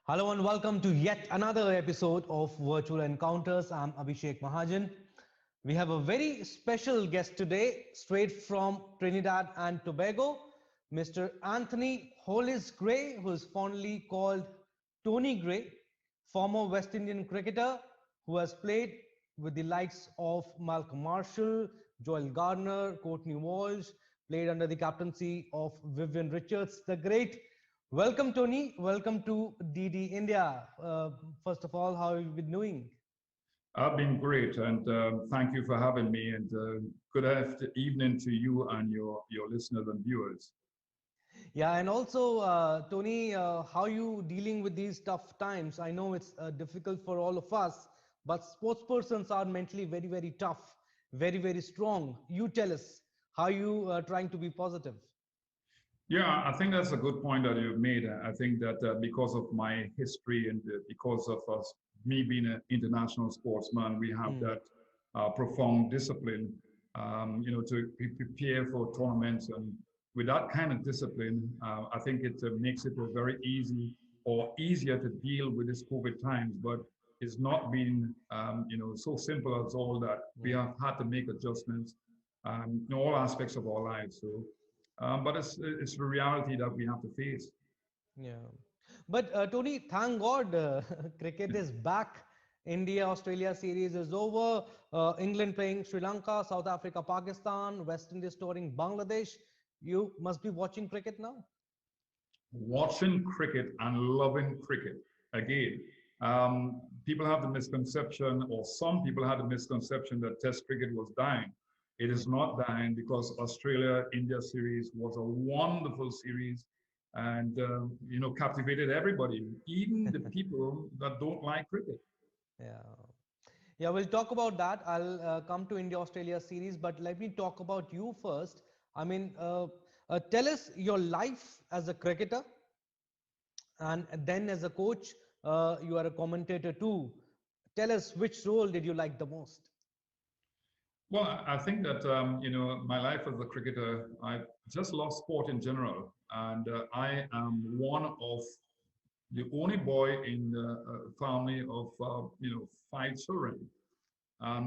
Hello and welcome to yet another episode of Virtual Encounters. I'm Abhishek Mahajan. We have a very special guest today, straight from Trinidad and Tobago, Mr. Anthony Hollis Gray, who is fondly called Tony Gray, former West Indian cricketer who has played with the likes of Malcolm Marshall, Joel Gardner, Courtney Walsh, played under the captaincy of Vivian Richards, the great. Welcome, Tony. Welcome to DD India. First of all, how have you been doing? I've been great, and thank you for having me. And good evening to you and your listeners and viewers. Yeah, and also, Tony, how you dealing with these tough times? I know it's difficult for all of us, but sports persons are mentally very, very tough, very, very strong. You tell us how you trying to be positive. Yeah, I think that's a good point that you've made. I think that because of my history and because of me being an international sportsman, we have Hmm. that profound discipline, to prepare for tournaments. And with that kind of discipline, I think it makes it very easy or easier to deal with this COVID times. But it's not been, so simple as all that. We Yeah. have had to make adjustments in all aspects of our lives. So. But it's the reality that we have to face. Yeah. But Tony, thank God, cricket is back. India Australia series is over. England playing Sri Lanka, South Africa, Pakistan, West Indies touring Bangladesh. You must be watching cricket now. Watching cricket and loving cricket again. People have the misconception, or some people had the misconception that Test cricket was dying. It Yeah. is not dying because Australia India series was a wonderful series, and captivated everybody, even the people that don't like cricket. Yeah. Yeah, we'll talk about that. I'll come to India Australia series, but let me talk about you first. I mean, tell us your life as a cricketer, and then as a coach, you are a commentator too. Tell us which role did you like the most? Well, I think that my life as a cricketer, I just love sport in general, and I am one of the only boy in the family of five children.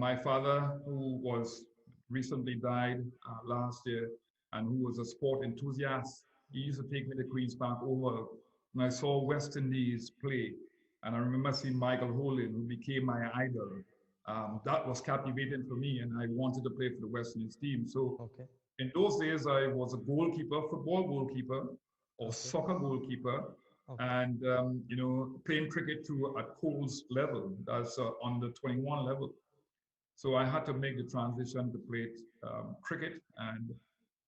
My father, who was recently died last year, and who was a sport enthusiast, he used to take me to Queens Park Oval, and I saw West Indies play, and I remember seeing Michael Holden, who became my idol. That was captivating for me, and I wanted to play for the West Indies team. So Okay. in those days, I was a goalkeeper, football goalkeeper, or Okay. soccer goalkeeper, Okay. and playing cricket to a Coles level, that's under 21 level. So I had to make the transition to play cricket, and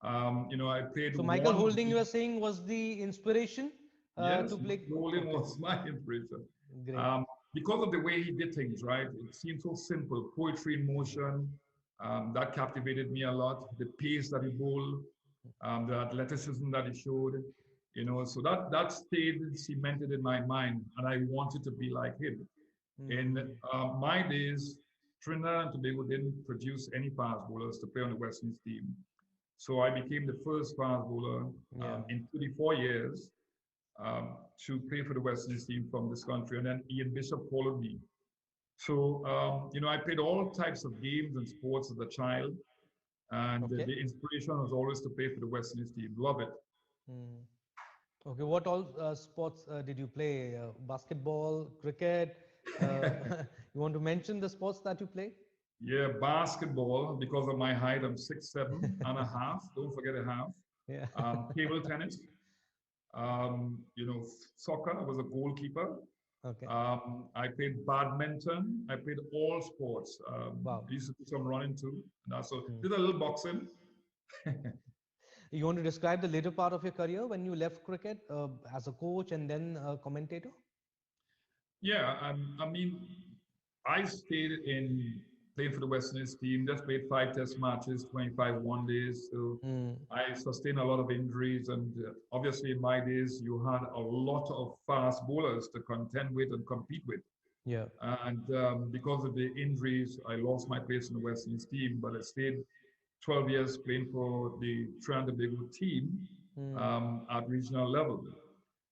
I played So Michael one Holding, you are game. saying, was the inspiration Yes, to play? bowling Okay. was my inspiration. Great. Because of the way he did things, right? It seemed so simple, poetry in motion. That captivated me a lot. The pace that he bowled, the athleticism that he showed, so that stayed cemented in my mind, and I wanted to be like him. In Hmm. my days, Trinidad and Tobago didn't produce any fast bowlers to play on the West Indies team. So I became the first fast bowler Yeah. in 34 years to play for the West Indies team from this country. And then Ian Bishop followed me. So, I played all types of games and sports as a child. And Okay. the inspiration was always to play for the West Indies team. Love it. Hmm. Okay. What all sports did you play? Basketball, cricket? You want to mention the sports that you play? Yeah, basketball, because of my height, I'm 6'7.5". Don't forget a half. Yeah. Table tennis, soccer. I was a goalkeeper. Okay. I played badminton. I played all sports. I Wow. used to do some running too. And also Hmm. did a little boxing. You want to describe the later part of your career when you left cricket as a coach and then a commentator? Yeah, I mean, I stayed in playing for the West Indies team. Just played 5 Test matches, 25 one days. So Hmm. I sustained a lot of injuries, and obviously in my days you had a lot of fast bowlers to contend with and compete with. Yeah. And because of the injuries, I lost my place in the West Indies team. But I stayed 12 years playing for the Trinidad and Tobago team Hmm. at regional level.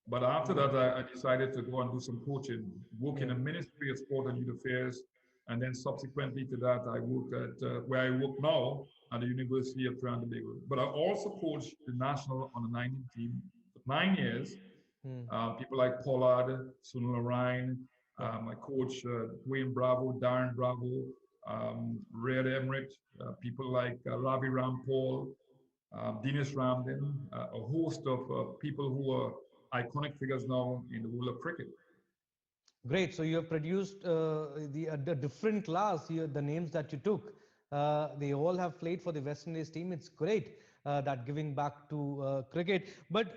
But after that, I decided to go and do some coaching, work in Yeah. the Ministry of Sport and Youth Affairs, and then subsequently to that, I worked at where I work now at the University of Trinidad and Tobago. But I also coached the national under 19 team for 9 years. Hmm. People like Pollard, Sunil Ryan, Yeah. my coach Dwayne Bravo, Darren Bravo, Red Emmerich, people like Ravi Rampal, Dinesh Ramdin, a host of people who are iconic figures now in the world of cricket. Great. So you have produced the different class here, the names that you took. They all have played for the West Indies team. It's great that giving back to cricket. But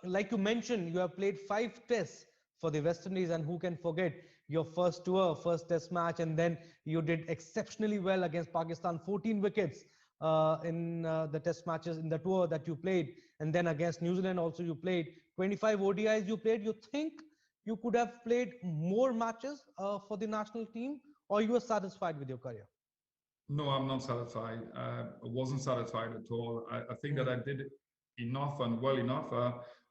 like you mentioned, you have played 5 tests for the West Indies, and who can forget your first tour, first test match, and then you did exceptionally well against Pakistan, 14 wickets in the test matches in the tour that you played, and then against New Zealand also you played 25 ODIs you played. You think you could have played more matches for the national team, or you were satisfied with your career? No, I'm not satisfied. I wasn't satisfied at all. I think that Hmm. I did enough and well enough.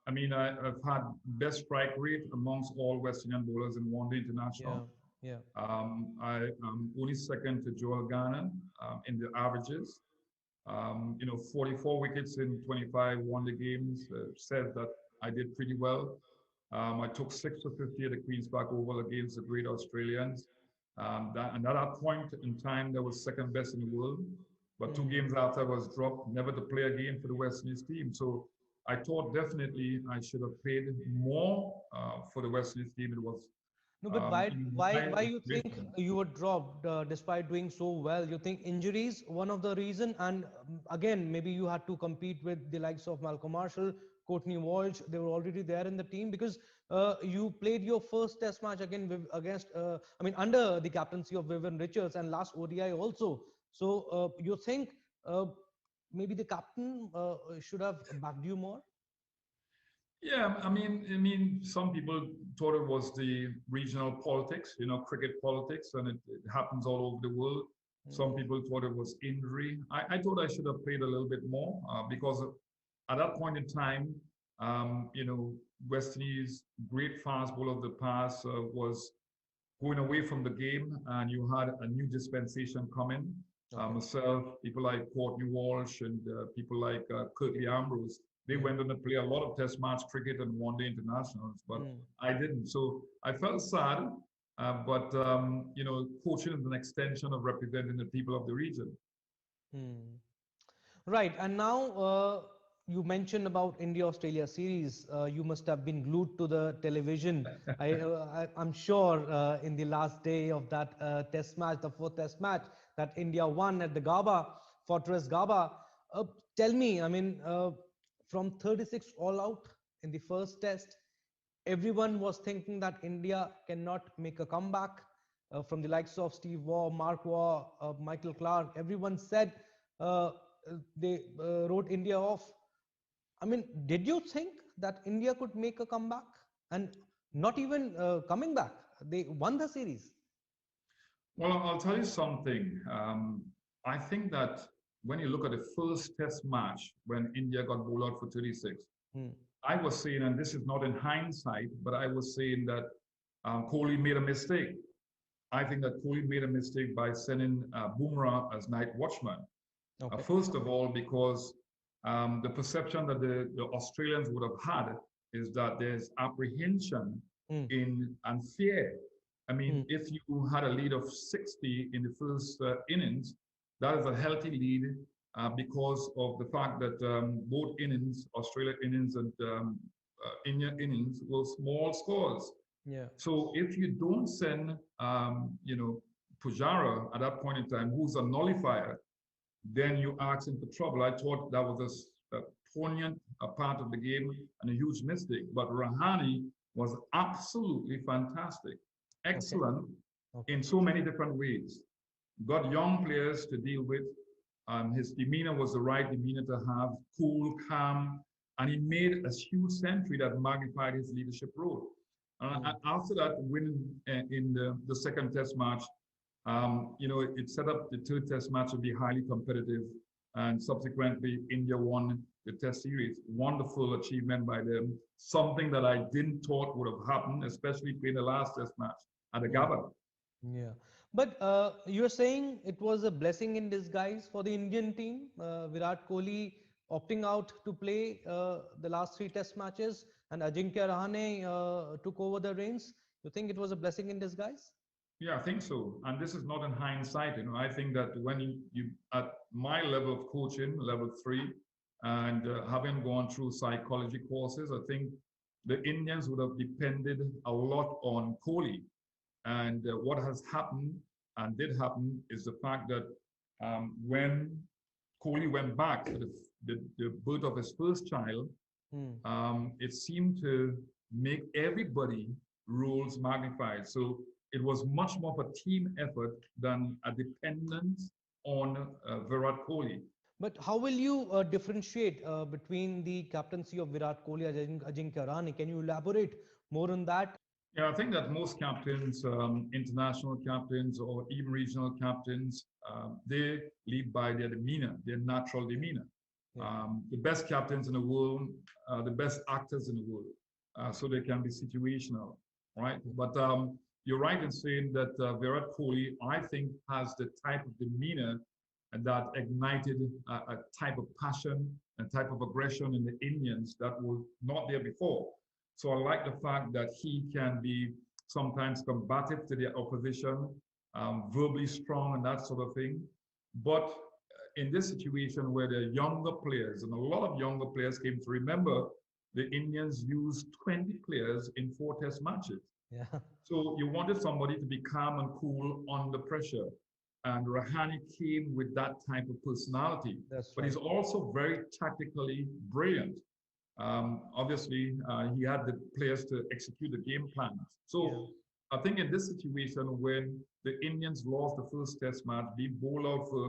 I've had best strike rate amongst all West Indian bowlers in one day Yeah, international. yeah. I am only second to Joel Gannon in the averages. 44 wickets in 25 one-day games said that I did pretty well. I took 6 for 50 at the Queen's Park Oval against the great Australians. And at that point in time, that was second best in the world. But 2 games Hmm. after I was dropped, never to play again for the West Indies team. So I thought definitely I should have played more for the West Indies team. It was No, but why, why, my why you think inspiration. you were dropped despite doing so well? You think injuries one of the reason, and again maybe you had to compete with the likes of Malcolm Marshall, Courtney Walsh. They were already there in the team because you played your first Test match again against, I mean, under the captaincy of Vivian Richards, and last ODI also. So you think maybe the captain should have backed you more? Yeah, I mean, some people thought it was the regional politics, cricket politics, and it happens all over the world. Some Hmm. people thought it was injury. I thought I should have played a little bit more because at that point in time, um, you know, West Indies' great fast bowler of the past was going away from the game, and you had a new dispensation coming. Okay. Myself, people like Courtney Walsh, and people like Curtly Ambrose, they Hmm. went on to play a lot of Test match cricket and one-day internationals, but Hmm. I didn't. So I felt sad, but coaching is an extension of representing the people of the region. Hmm. Right. And now you mentioned about India-Australia series. You must have been glued to the television. I'm sure in the last day of that test match, the fourth test match that India won at the Gaba, Fortress Gaba. Uh, Tell me, I mean, from 36 all out in the first test, everyone was thinking that India cannot make a comeback from the likes of Steve Waugh, Mark Waugh, Michael Clark. Everyone said uh, they wrote India off. I mean, did you think that India could make a comeback? And not even coming back, they won the series. Well, I'll tell you something. I think that when you look at the first Test match when India got bowled out for 36, Hmm. I was saying, and this is not in hindsight, but I was saying that Kohli made a mistake. I think that Kohli made a mistake by sending Bumrah as night watchman. Okay. First of all, because the perception that the Australians would have had is that there's apprehension Hmm. in and fear. I Hmm. mean, if you had a lead of 60 in the first innings, that is a healthy lead because of the fact that both innings, Australia innings and India innings, were small scores. Yeah. So if you don't send, Pujara at that point in time, who's a nullifier, then you ask him for trouble. I thought that was a poignant part of the game and a huge mistake. But Rahane was absolutely fantastic, Okay. excellent Okay. in so many different ways. Got young players to deal with. His demeanor was the right demeanor to have, cool, calm, and he made a huge century that magnified his leadership role. Hmm. After that, winning in the second test match, it set up the third test match to be highly competitive, and subsequently India won the Test series. Wonderful achievement by them. Something that I didn't thought would have happened, especially playing the last Test match at the Yeah. Gabba. Yeah. But you're saying it was a blessing in disguise for the Indian team. Virat Kohli opting out to play the last three test matches and Ajinkya Rahane took over the reins. You think it was a blessing in disguise? Yeah, I think so. And this is not in hindsight. I think that when you at my level of coaching, level three, and having gone through psychology courses, I think the Indians would have depended a lot on Kohli. And what has happened and did happen is the fact that when Kohli went back to the birth of his first child, Hmm. it seemed to make everybody roles magnified. So it was much more of a team effort than a dependence on Virat Kohli. But how will you differentiate between the captaincy of Virat Kohli and Ajinkya Rahane? Can you elaborate more on that? Yeah, I think that most captains, international captains or even regional captains, they lead by their demeanor, their natural demeanor. Yeah. The best captains in the world, the best actors in the world, so they can be situational, right? But you're right in saying that Virat Kohli, I think, has the type of demeanor that ignited a type of passion and type of aggression in the Indians that was not there before. So I like the fact that he can be sometimes combative to the opposition, verbally strong and that sort of thing. But in this situation where the younger players, and a lot of younger players came to remember, the Indians used 20 players in 4 test matches. Yeah. So you wanted somebody to be calm and cool under pressure. And Rahane came with that type of personality. That's But right. he's also very tactically brilliant. Obviously, he had the players to execute the game plan. So Yeah. I think in this situation, when the Indians lost the first test match, being bowled out for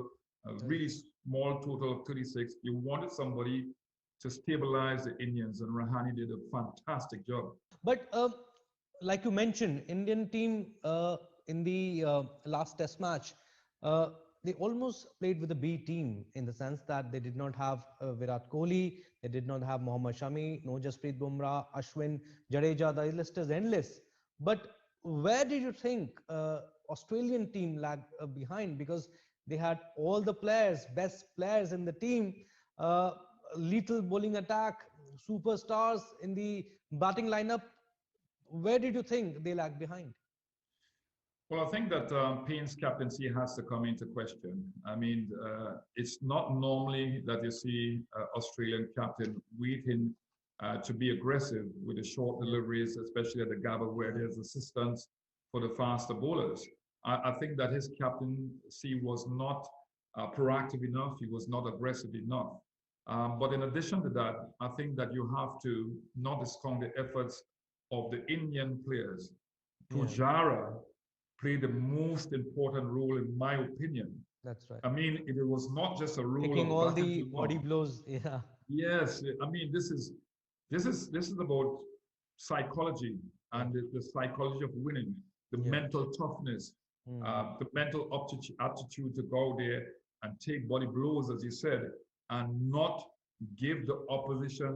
a really small total of 36, you wanted somebody to stabilize the Indians, and Rahane did a fantastic job. But like you mentioned, Indian team in the last Test match, uh, they almost played with a B team in the sense that they did not have Virat Kohli, they did not have Mohammad Shami, no Jasprit Bumrah, Ashwin, Jadeja. The list is endless. But where did you think Australian team lagged behind? Because they had all the players, best players in the team, uh, lethal bowling attack, superstars in the batting lineup. Where did you think they lagged behind? Well, I think that Payne's captaincy has to come into question. I mean, it's not normally that you see Australian captain waiting to be aggressive with the short deliveries, especially at the Gabba where there's assistance for the faster bowlers. I think that his captaincy was not proactive enough. He was not aggressive enough. But in addition to that, I think that you have to not discount the efforts of the Indian players. Yeah, Pujara played the most important role, in my opinion. that's right. I mean, it was not just a role Taking of all batting the to body one. blows. Yeah, Yes, I mean, this is about psychology yeah, and the psychology of winning, the yeah. mental toughness, Mm, the mental aptitude to go there and take body blows, as you said, and not give the opposition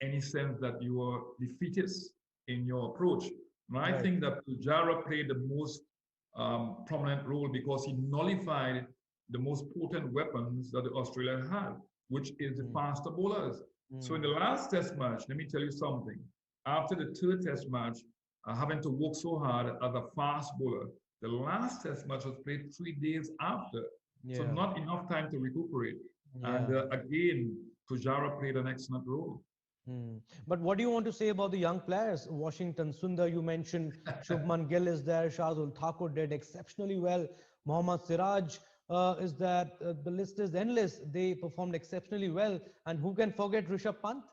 any sense that you are defeatist in your approach. And I right. think that Pujara played the most prominent role because he nullified the most potent weapons that the Australia had, which is the Mm, faster bowlers. So in mm, the last test match, let me tell you something. After the third test match, having to work so hard as a fast bowler, the last test match was played 3 days after. So yeah, not enough time to recuperate. And yeah. again, Pujara played an excellent role. Mm. But what do you want to say about the young players? Washington Sundar, you mentioned Shubman Gill is there, Shardul Thakur did exceptionally well, Mohammad Siraj is there, the list is endless. They performed exceptionally well. And who can forget Rishabh Pant?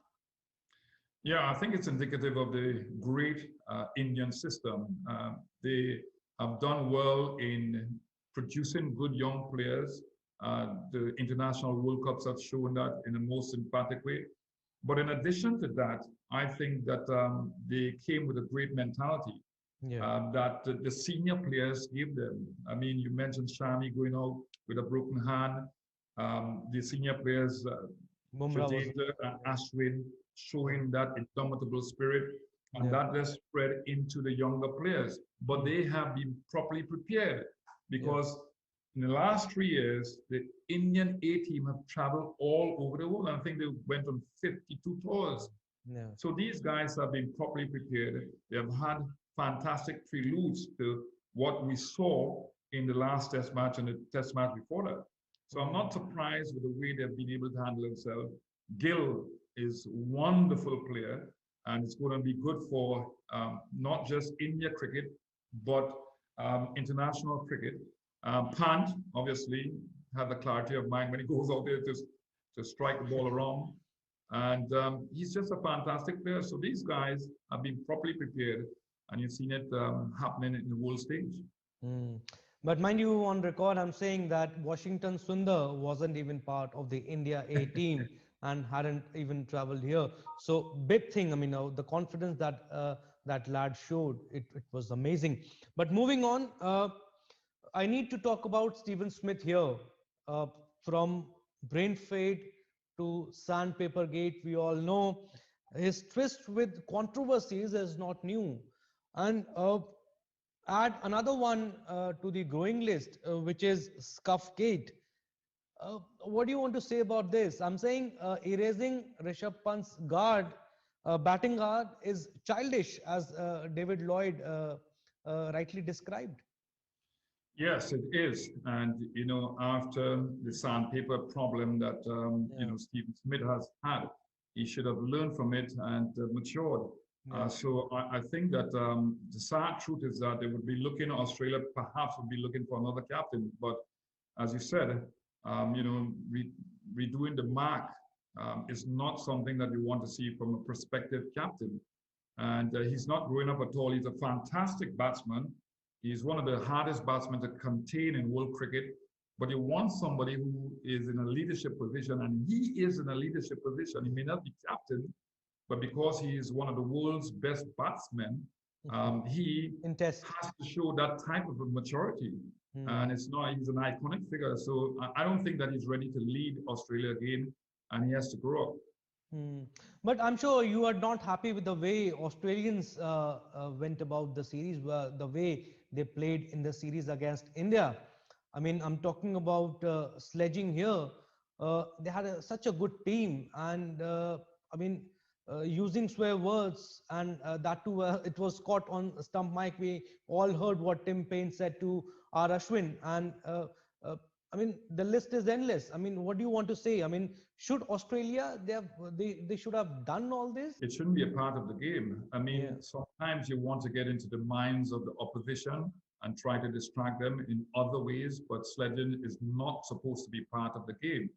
Yeah, I think it's indicative of the great Indian system. They have done well in producing good young players. The international World Cups have shown that in the most emphatic way. But in addition to that, I think that they came with a great mentality Yeah, that the senior players give them. I mean, you mentioned Shami going out with a broken hand. The senior players Bumrah was, Jadeja and Ashwin showing that indomitable spirit, and yeah. that has spread into the younger players. But Mm. they have been properly prepared Yeah. because in the last 3 years, the Indian A team have traveled all over the world. I think they went on 52 tours. Yeah. So these guys have been properly prepared. They have had fantastic preludes to what we saw in the last test match and the test match before that. So I'm not Mm. surprised with the way they've been able to handle themselves. Gill is wonderful player, and it's going to be good for not just India cricket, but international cricket. Pant, obviously, had the clarity of mind when he goes out there to strike the ball around. And he's just a fantastic player. So these guys have been properly prepared, and you've seen it happening in the world stage. Mm. But mind you, on record, I'm saying that Washington Sundar wasn't even part of the India A team and hadn't even traveled here. So big thing. I mean, the confidence that that lad showed, it was amazing. But moving on, I need to talk about Stephen Smith here. Uh, from brain fade to sandpaper gate, we all know his twist with controversies is not new. And add another one to the growing list, which is Scuffgate. What do you want to say about this? I'm saying erasing Rishabh Pant's guard, batting guard, is childish, as David Lloyd rightly described. Yes, it is. And, after the sandpaper problem that, Yeah, Stephen Smith has had, he should have learned from it and matured. yeah. So I think that the sad truth is that they would be looking, Australia perhaps would be looking for another captain. But as you said, redoing the mark is not something that you want to see from a prospective captain. And he's not growing up at all. He's a fantastic batsman. He's one of the hardest batsmen to contain in world cricket. But you want somebody who is in a leadership position, and he is in a leadership position. He may not be captain, but because he is one of the world's best batsmen, he In test. has to show that type of a maturity. Hmm. And it's not, he's an iconic figure. So I don't think that he's ready to lead Australia again, and he has to grow up. Hmm. But I'm sure you are not happy with the way Australians went about the series, the way they played in the series against India. I mean, I'm talking about sledging here. They had such a good team, and I mean, using swear words, and that too, it was caught on stump mic. We all heard what Tim Payne said to R. Ashwin, and uh, I mean, the list is endless. I mean, what do you want to say? I mean, should Australia they should have done all this? It shouldn't be a part of the game. I Yeah. mean, sometimes you want to get into the minds of the opposition and try to distract them in other ways, but sledging is not supposed to be part of the game.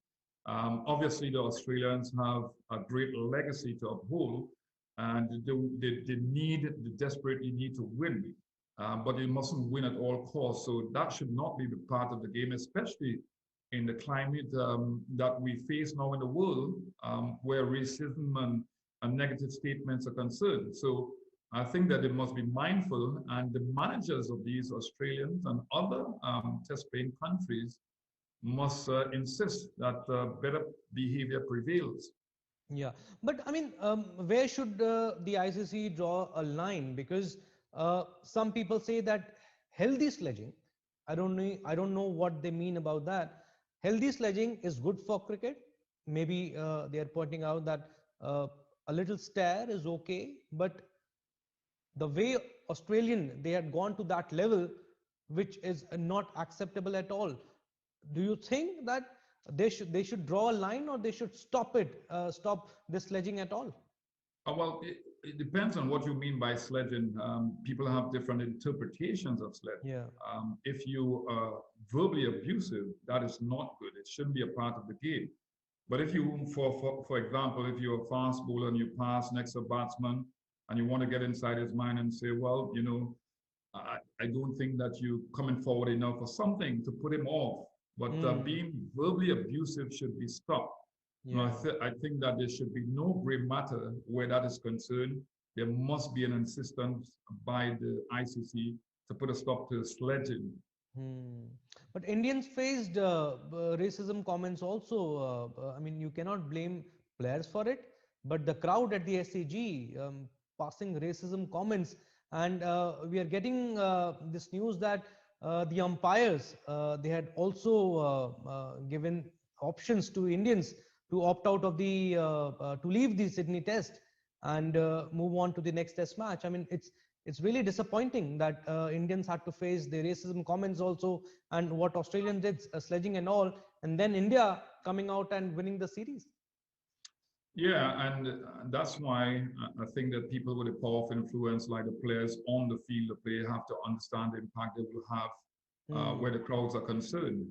Obviously, the Australians have a great legacy to uphold, and they desperately need to win, but they mustn't win at all costs. So that should not be the part of the game, especially in the climate that we face now in the world, where racism and negative statements are concerned. So I think that they must be mindful, and the managers of these Australians and other test playing countries must insist that better behavior prevails. Yeah, but I mean, where should the ICC draw a line? Because some people say that healthy sledging. I don't know what they mean about that. Healthy sledging is good for cricket. Maybe they are pointing out that a little stare is okay, but the way Australian they had gone to that level, which is not acceptable at all. Do you think that they should draw a line, or they should stop it, stop this sledging at all? Well, it depends on what you mean by sledging. People have different interpretations of sledging. Yeah. If you are verbally abusive, that is not good. It shouldn't be a part of the game. But if you, for example, if you're a fast bowler and you pass next to a batsman and you want to get inside his mind and say, well, I don't think that you're coming forward enough or something to put him off. But Hmm. being verbally abusive should be stopped. Now, Yeah. I think that there should be no gray matter where that is concerned. There must be an insistence by the ICC to put a stop to sledging. Hmm. But Indians faced racism comments also. I mean, you cannot blame players for it, but the crowd at the SCG passing racism comments, and we are getting this news that the umpires they had also given options to Indians to opt out of the to leave the Sydney Test and move on to the next Test match. I mean, it's really disappointing that Indians had to face the racism comments also and what Australians did, sledging and all, and then India coming out and winning the series. Yeah, and that's why I think that people with a powerful influence, like the players on the field of play, have to understand the impact they will have where Hmm. the crowds are concerned.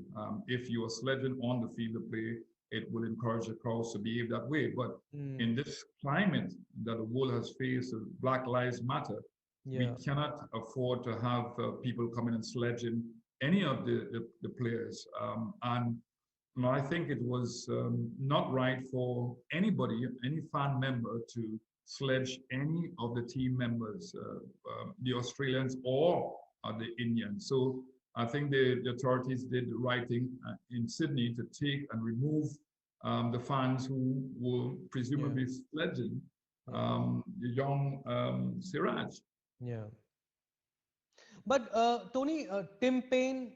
If you are sledging on the field of play, it will encourage the crowds to behave that way. But Hmm. in this climate that the world has faced, Black Lives Matter, we Yeah. cannot afford to have people coming and sledging any of the players. And I think it was not right for anybody, any fan member, to sledge any of the team members, the Australians or the Indians. So I think the authorities did the right thing in Sydney to take and remove the fans who were Yeah. presumably sledging Yeah. the young Siraj. Yeah. But Tony, Tim Payne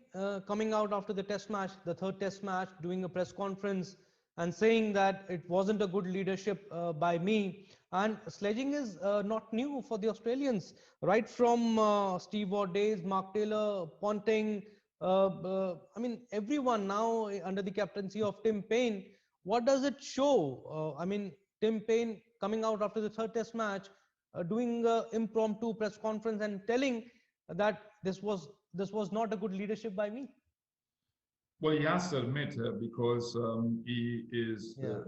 coming out after the test match, the third test match, doing a press conference and saying that it wasn't a good leadership by me. And sledging is not new for the Australians, right from Steve Waugh days, Mark Taylor, Ponting. I mean, everyone now under the captaincy of Tim Payne. What does it show? I mean, Tim Payne coming out after the third test match, doing an impromptu press conference and telling that this was not a good leadership by me. Well, he has to admit because he is Yeah,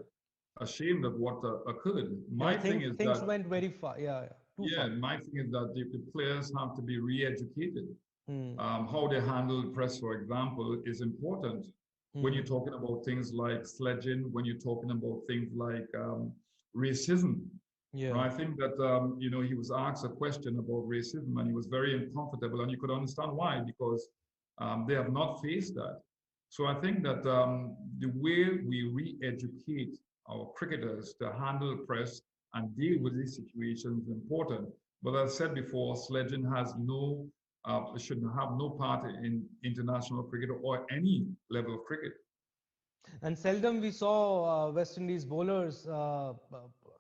ashamed of what occurred. yeah. My thing Things is things that, went very far. Yeah, yeah, too yeah, far. my thing is that the players have to be re-educated. Hmm. How they handle press, for example, is important when you're Hmm. talking about things like sledging, when you're talking about things like racism. Yeah. I think that he was asked a question about racism, and he was very uncomfortable, and you could understand why, because they have not faced that. So I think that the way we re-educate our cricketers to handle press and deal Hmm. with these situations is important. But as I said before, sledging has should have no part in international cricket or any level of cricket. And seldom we saw West Indies bowlers.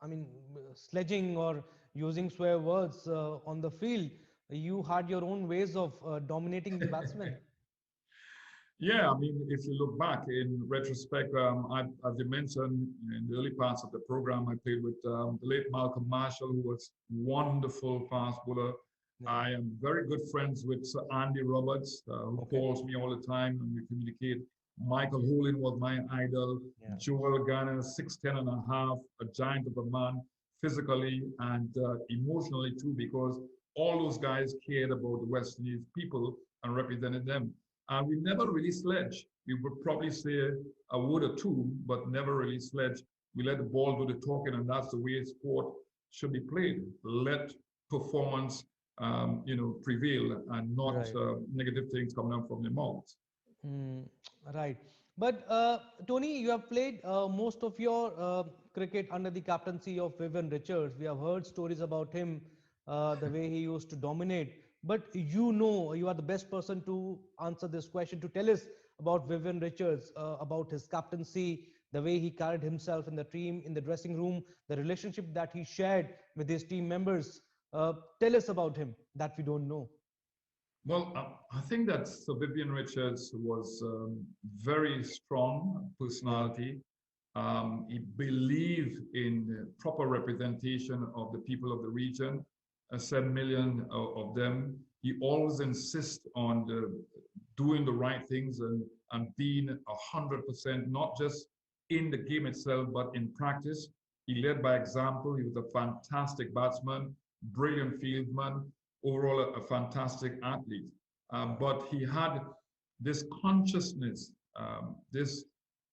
I mean, sledging or using swear words on the field. You had your own ways of dominating the batsmen. Yeah, I mean, if you look back in retrospect, as you mentioned in the early parts of the program, I played with the late Malcolm Marshall, who was wonderful fast bowler. Yeah. I am very good friends with Sir Andy Roberts, who Okay. calls me all the time and we communicate. Michael Hoolin was my idol. Yeah. Joel Garner, 6'10" and a half, a giant of a man, physically and emotionally too, because all those guys cared about the West Indies people and represented them. And we never really sledge. We would probably say a word or two, but never really sledge. We let the ball do the talking, and that's the way sport should be played. Let performance, prevail, and not Right. negative things coming out from their mouths. Mm, right. But Tony, you have played most of your cricket under the captaincy of Vivian Richards. We have heard stories about him, the way he used to dominate. But you are the best person to answer this question, to tell us about Vivian Richards, about his captaincy, the way he carried himself in the team, in the dressing room, the relationship that he shared with his team members. Tell us about him that we don't know. Well, I think that Sir Vivian Richards was very strong Yeah. personality. He believed in the proper representation of the people of the region, 7 million of them. He always insists on doing the right things and being 100%, not just in the game itself, but in practice. He led by example. He was a fantastic batsman, brilliant fieldsman, overall a fantastic athlete. But he had this consciousness, this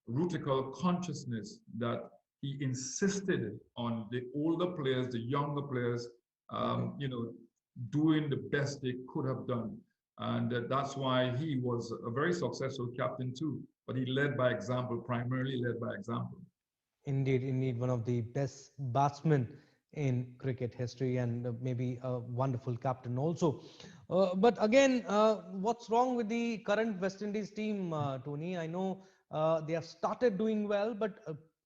rutical consciousness that he insisted on the older players, the younger players, Okay. doing the best they could have done. And that's why he was a very successful captain too. But he led by example, primarily led by example. Indeed, indeed, one of the best batsmen in cricket history, and maybe a wonderful captain also. But again, what's wrong with the current West Indies team, Tony? I know they have started doing well, but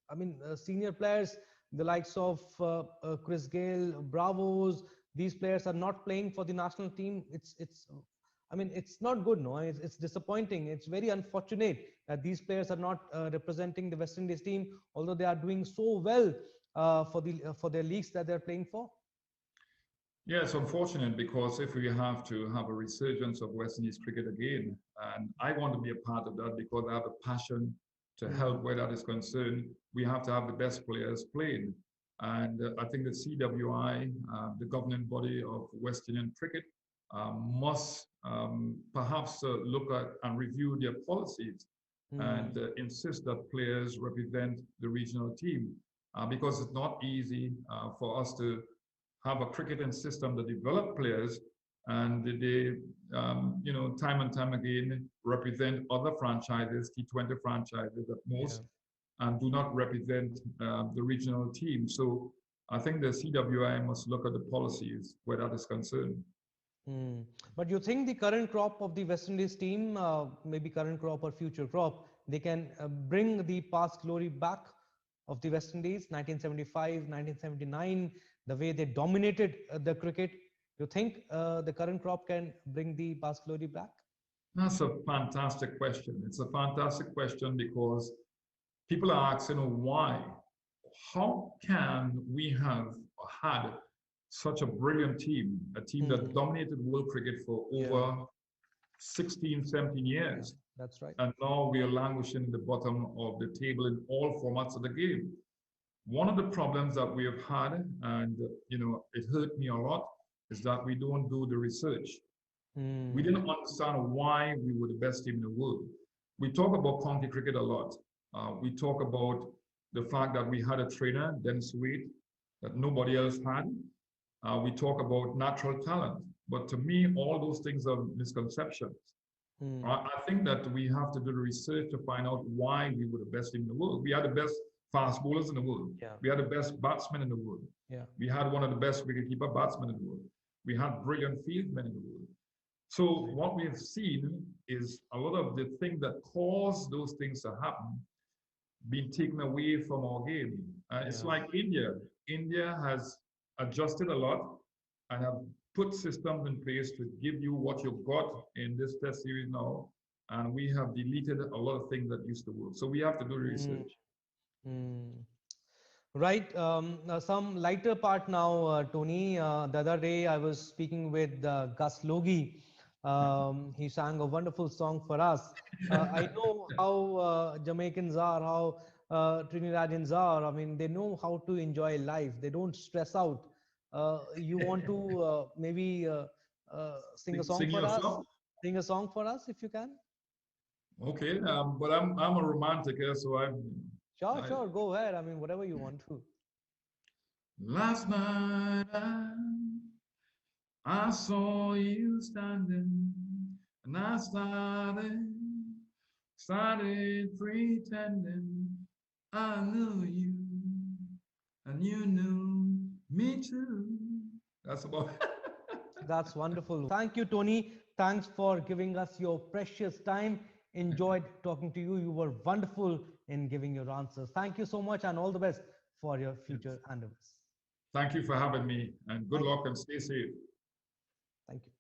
I mean, senior players, the likes of Chris Gayle, Bravos, these players are not playing for the national team. I mean, it's not good, no. It's disappointing. It's very unfortunate that these players are not representing the West Indies team, although they are doing so well for their leagues that they're playing for. Yeah, it's unfortunate because if we have to have a resurgence of West Indies cricket again, and I want to be a part of that because I have a passion to help where that is concerned, we have to have the best players playing. And I think the CWI, the governing body of West Indian cricket, must perhaps look at and review their policies and insist that players represent the regional team because it's not easy for us to have a cricketing system that develop players and they, time and time again represent other franchises, T20 franchises at most, and do not represent the regional team. So I think the CWI must look at the policies where that is concerned. But you think the current crop of the West Indies team, maybe current crop or future crop, they can bring the past glory back of the West Indies, 1975, 1979, the way they dominated the cricket? You think the current crop can bring the past glory back? That's a fantastic question. It's a fantastic question because people are asking why. How can we have had such a brilliant team, a team that dominated world cricket for over 16, 17 years? That's right. And now we are languishing in the bottom of the table in all formats of the game. One of the problems that we have had, and it hurt me a lot, is that we don't do the research. We didn't understand why we were the best team in the world. We talk about county cricket a lot. We talk about the fact that we had a trainer, Dennis Wade, that nobody else had. We talk about natural talent. But to me, all those things are misconceptions. I think that we have to do the research to find out why we were the best team in the world. We had the best fast bowlers in the world. We had the best batsmen in the world. We had one of the best wicketkeeper batsmen in the world. We had brilliant fieldmen in the world. So what we have seen is a lot of the things that cause those things to happen being taken away from our game. It's like India. India has adjusted a lot and have put systems in place to give you what you got in this test series now. And we have deleted a lot of things that used to work. So we have to do research. Right. Some lighter part now, Tony. The other day I was speaking with Gus Logie. He sang a wonderful song for us. I know how Jamaicans are, how Trinidadians are. I mean, they know how to enjoy life. They don't stress out. You want to maybe sing a song for us? Sing a song for us if you can. Okay, but I'm a romantic, so I'm. Sure, go ahead. I mean, whatever you want to. Last night I saw you standing, and I started pretending I knew you, and you knew me too. That's about it. That's wonderful. Thank you, Tony. Thanks for giving us your precious time. Enjoyed talking to you. You were wonderful in giving your answers. Thank you so much, and all the best for your future endeavors. Thank you for having me, and good luck and stay safe. Thank you.